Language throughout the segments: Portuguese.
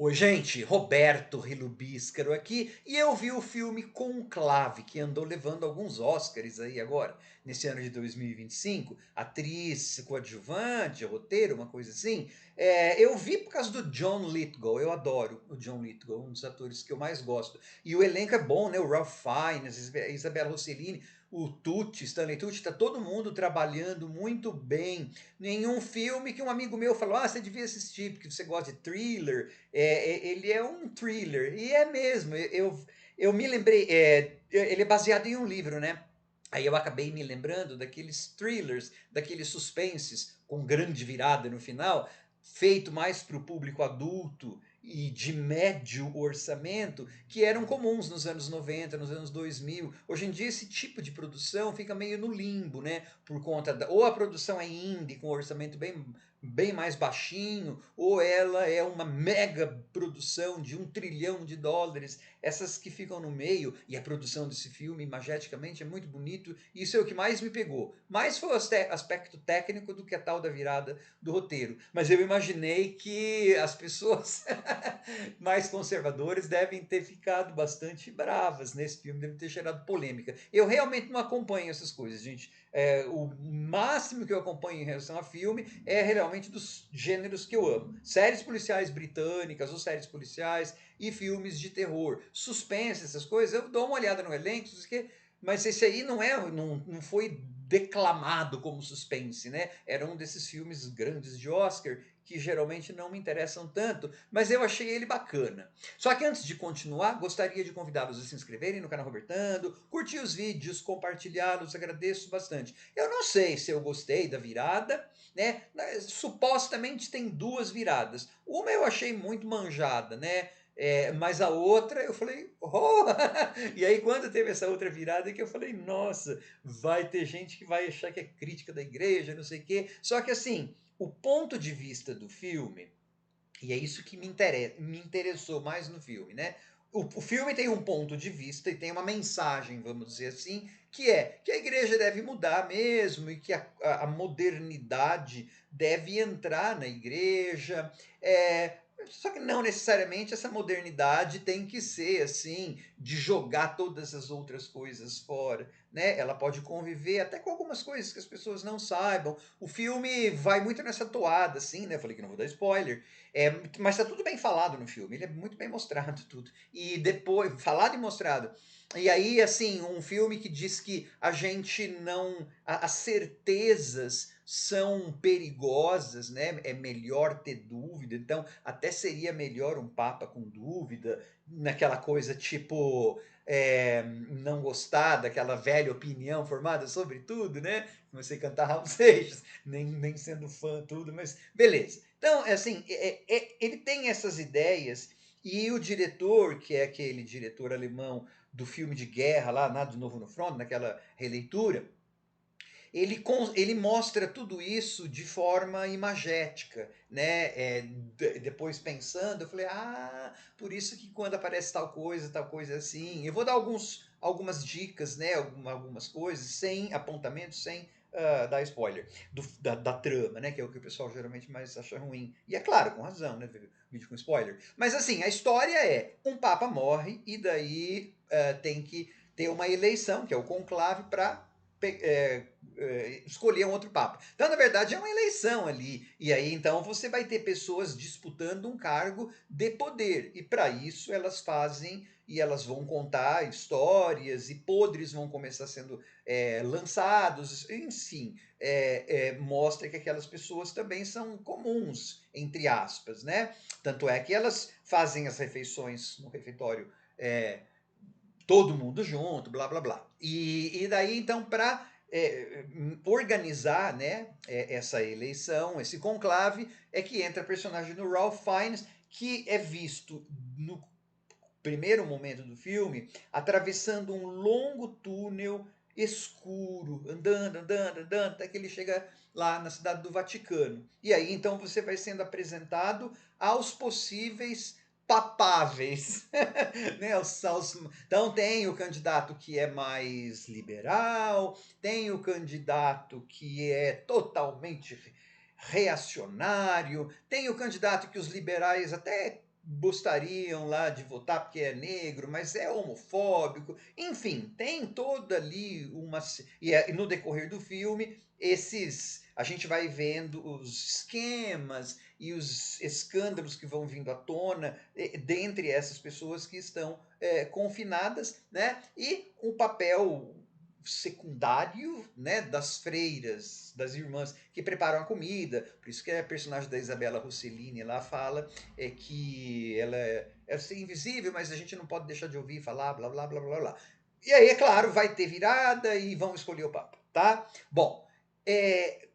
Oi, gente, Roberto Rilubíscaro aqui, e eu vi o filme Conclave, que andou levando alguns Oscars aí agora, nesse ano de 2025, atriz coadjuvante, roteiro, uma coisa assim. Eu vi por causa do John Lithgow, eu adoro o John Lithgow, um dos atores que eu mais gosto. E o elenco é bom, né? O Ralph Fiennes, a Isabella Rossellini, o Tucci, Stanley Tucci, tá todo mundo trabalhando muito bem. Nenhum filme que um amigo meu falou, você devia assistir, porque você gosta de thriller, ele é um thriller, e é mesmo. Eu me lembrei, ele é baseado em um livro, né? Aí eu acabei me lembrando daqueles thrillers, daqueles suspenses com grande virada no final, feito mais para o público adulto e de médio orçamento, que eram comuns nos anos 90, nos anos 2000. Hoje em dia esse tipo de produção fica meio no limbo, né? Por conta ou a produção é indie com orçamento bem mais baixinho, ou ela é uma mega produção de US$ 1 trilhão. Essas que ficam no meio, e a produção desse filme, imageticamente, é muito bonito, e isso é o que mais me pegou. Mais foi o aspecto técnico do que a tal da virada do roteiro. Mas eu imaginei que as pessoas mais conservadoras devem ter ficado bastante bravas nesse filme, devem ter gerado polêmica. Eu realmente não acompanho essas coisas, gente. O máximo que eu acompanho em relação a filme é realmente dos gêneros que eu amo. Séries policiais britânicas ou séries policiais e filmes de terror. Suspense, essas coisas, eu dou uma olhada no elenco, mas esse aí não foi declamado como suspense, né? Era um desses filmes grandes de Oscar que geralmente não me interessam tanto, mas eu achei ele bacana. Só que antes de continuar, gostaria de convidá-los a se inscreverem no canal Robertando, curtir os vídeos, compartilhá-los, agradeço bastante. Eu não sei se eu gostei da virada, né? Supostamente tem duas viradas. Uma eu achei muito manjada, né? Mas a outra eu falei, oh! E aí quando teve essa outra virada que eu falei, nossa, vai ter gente que vai achar que é crítica da igreja, não sei o quê. Só que assim, o ponto de vista do filme, e é isso que me interessou mais no filme, né? O filme tem um ponto de vista e tem uma mensagem, vamos dizer assim, que é que a igreja deve mudar mesmo e que a modernidade deve entrar na igreja. Só que não necessariamente essa modernidade tem que ser assim, de jogar todas as outras coisas fora, né? Ela pode conviver até com algumas coisas que as pessoas não saibam. O filme vai muito nessa toada, assim, né? Eu falei que não vou dar spoiler, mas tá tudo bem falado no filme, ele é muito bem mostrado tudo. E depois, falado e mostrado. E aí, assim, um filme que diz que a gente não. As certezas são perigosas, né? É melhor ter dúvida. Então, até seria melhor um Papa com dúvida, naquela coisa tipo. Não gostar daquela velha opinião formada sobre tudo, né? Comecei a cantar Raul Seixas, nem sendo fã, tudo, mas beleza. Então, assim, ele tem essas ideias, e o diretor, que é aquele diretor alemão do filme de guerra lá, Nada de Novo no Front, naquela releitura, ele mostra tudo isso de forma imagética, né? Depois pensando, eu falei, por isso que quando aparece tal coisa assim. Eu vou dar algumas dicas, né? Algumas coisas, sem apontamentos, sem dar spoiler da trama, né? Que é o que o pessoal geralmente mais acha ruim. E é claro, com razão, né? Vídeo com spoiler. Mas assim, a história é: um papa morre e daí tem que ter uma eleição, que é o conclave, para escolher um outro papa. Então, na verdade, é uma eleição ali. E aí, então, você vai ter pessoas disputando um cargo de poder. E para isso, elas fazem e elas vão contar histórias, e podres vão começar sendo lançados. Enfim, mostra que aquelas pessoas também são comuns, entre aspas, né? Tanto é que elas fazem as refeições no refeitório. Todo mundo junto, blá blá blá. E daí, então, para organizar, né, essa eleição, esse conclave, é que entra a personagem do Ralph Fiennes, que é visto no primeiro momento do filme atravessando um longo túnel escuro, andando, até que ele chega lá na cidade do Vaticano. E aí então você vai sendo apresentado aos possíveis papáveis. Né? Então tem o candidato que é mais liberal, tem o candidato que é totalmente reacionário, tem o candidato que os liberais até gostariam lá de votar porque é negro, mas é homofóbico. Enfim, tem toda ali uma. E no decorrer do filme, a gente vai vendo os esquemas e os escândalos que vão vindo à tona dentre essas pessoas que estão confinadas, né? E o papel secundário, né, das freiras, das irmãs que preparam a comida. Por isso que a personagem da Isabela Rossellini lá fala que ela é assim, invisível, mas a gente não pode deixar de ouvir falar, blá, blá, blá, blá, blá. E aí, é claro, vai ter virada e vão escolher o Papa, tá? Bom, é,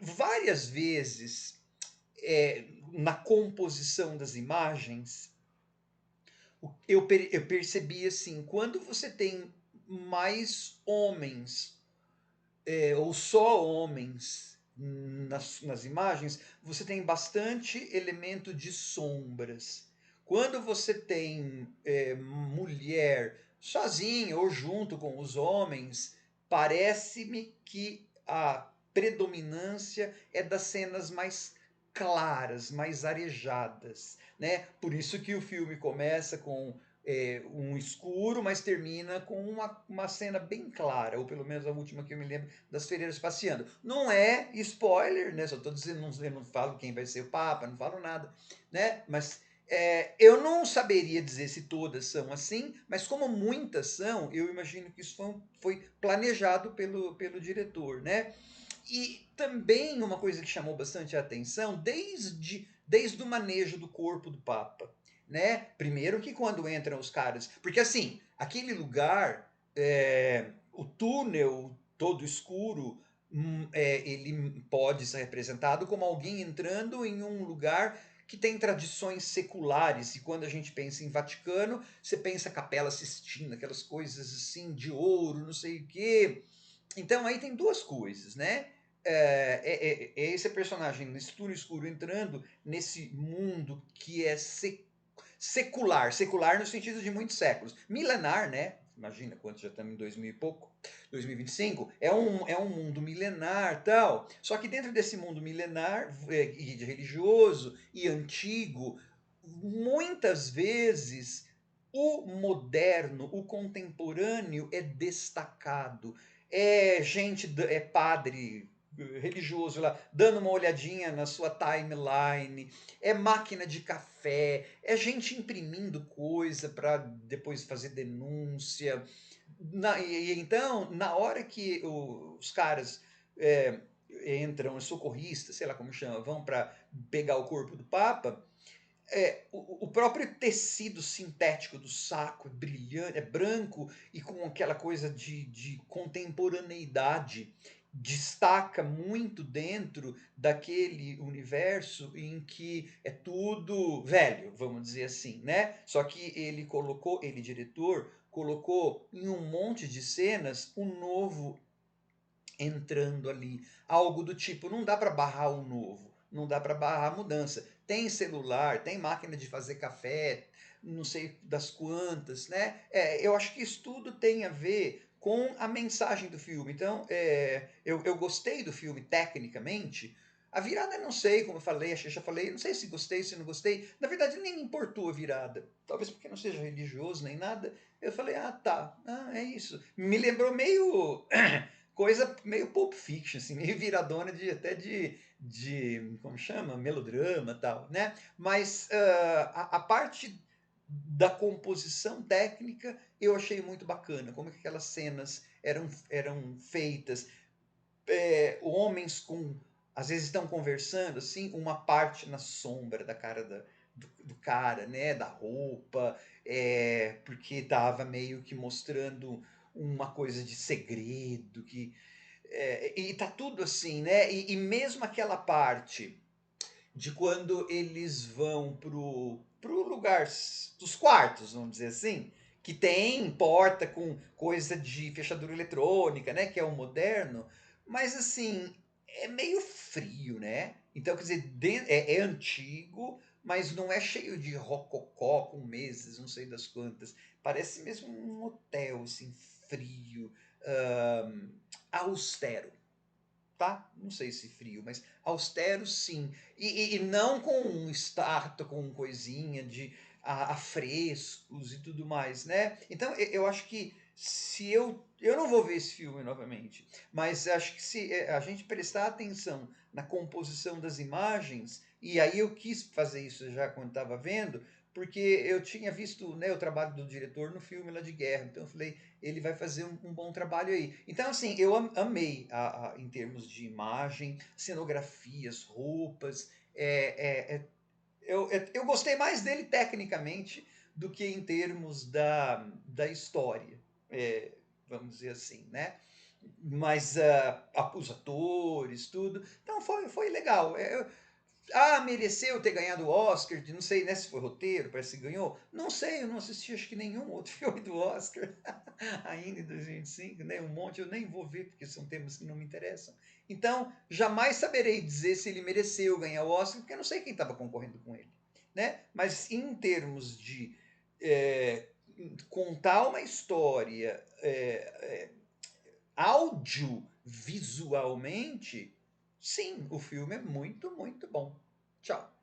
várias vezes na composição das imagens, eu percebi assim, quando você tem mais homens ou só homens nas imagens, você tem bastante elemento de sombras. Quando você tem mulher sozinha ou junto com os homens, parece-me que a predominância é das cenas mais claras, mais arejadas, né? Por isso que o filme começa com um escuro, mas termina com uma cena bem clara, ou pelo menos a última que eu me lembro, das freiras passeando. Não é spoiler, né? Só estou dizendo, eu não falo quem vai ser o Papa, não falo nada, né? Mas eu não saberia dizer se todas são assim, mas como muitas são, eu imagino que isso foi planejado pelo diretor, né? E também uma coisa que chamou bastante a atenção, desde o manejo do corpo do Papa, né? Primeiro que quando entram os caras, porque assim, aquele lugar, o túnel todo escuro, ele pode ser representado como alguém entrando em um lugar que tem tradições seculares. E quando a gente pensa em Vaticano, você pensa Capela Sistina, aquelas coisas assim de ouro, não sei o quê. Então aí tem duas coisas, né? É esse personagem nesse túnel escuro entrando nesse mundo que é secular, secular no sentido de muitos séculos, milenar, né? Imagina quanto já estamos em 2000 e pouco, 2025, é um mundo milenar tal. Só que dentro desse mundo milenar e religioso e antigo, muitas vezes o moderno, o contemporâneo é destacado. É gente, é padre religioso lá, dando uma olhadinha na sua timeline, é máquina de café, é gente imprimindo coisa para depois fazer denúncia. Então, na hora que os caras é, entram, os socorristas, sei lá como chama, vão para pegar o corpo do Papa, o próprio tecido sintético do saco é brilhante, é branco e com aquela coisa de contemporaneidade. Destaca muito dentro daquele universo em que é tudo velho, vamos dizer assim, né? Só que ele diretor, colocou em um monte de cenas o novo entrando ali. Algo do tipo, não dá para barrar o novo, não dá para barrar a mudança. Tem celular, tem máquina de fazer café, não sei das quantas, né? Eu acho que isso tudo tem a ver com a mensagem do filme. Então, eu gostei do filme tecnicamente. A virada, não sei, como eu falei, acho que já falei, não sei se gostei, se não gostei. Na verdade, nem importou a virada. Talvez porque não seja religioso nem nada. Eu falei, ah, tá, é isso. Me lembrou meio coisa meio Pulp Fiction, assim, meio viradona até de como chama? Melodrama e tal, né? Mas a parte da composição técnica eu achei muito bacana, como que aquelas cenas eram feitas, homens às vezes estão conversando assim, uma parte na sombra da cara do cara, né, da roupa, porque estava meio que mostrando uma coisa de segredo, e tá tudo assim, né? E mesmo aquela parte de quando eles vão pro lugar dos quartos, vamos dizer assim, que tem porta com coisa de fechadura eletrônica, né? Que é o moderno, mas assim, é meio frio, né? Então, quer dizer, é antigo, mas não é cheio de rococó com mesas, não sei das quantas. Parece mesmo um hotel, assim, frio, austero. tá? Não sei se frio, mas austero sim. E não com um estátua, com coisinha de afrescos e tudo mais, né? Então eu acho que se eu não vou ver esse filme novamente, mas acho que se a gente prestar atenção na composição das imagens, e aí eu quis fazer isso já quando estava vendo, porque eu tinha visto, né, o trabalho do diretor no filme lá de guerra, então eu falei, ele vai fazer um bom trabalho aí. Então, assim, eu amei em termos de imagem, cenografias, roupas. Eu gostei mais dele tecnicamente do que em termos da história, é, vamos dizer assim, né? Mas os atores, tudo. Então foi legal. Mereceu ter ganhado o Oscar, não sei, né, se foi roteiro, parece que ganhou. Não sei, eu não assisti acho que nenhum outro filme do Oscar ainda em 2025, né? Um monte eu nem vou ver, porque são temas que não me interessam. Então, jamais saberei dizer se ele mereceu ganhar o Oscar, porque eu não sei quem estava concorrendo com ele, né? Mas em termos de é, contar uma história audiovisualmente, sim, o filme é muito, muito bom. Tchau.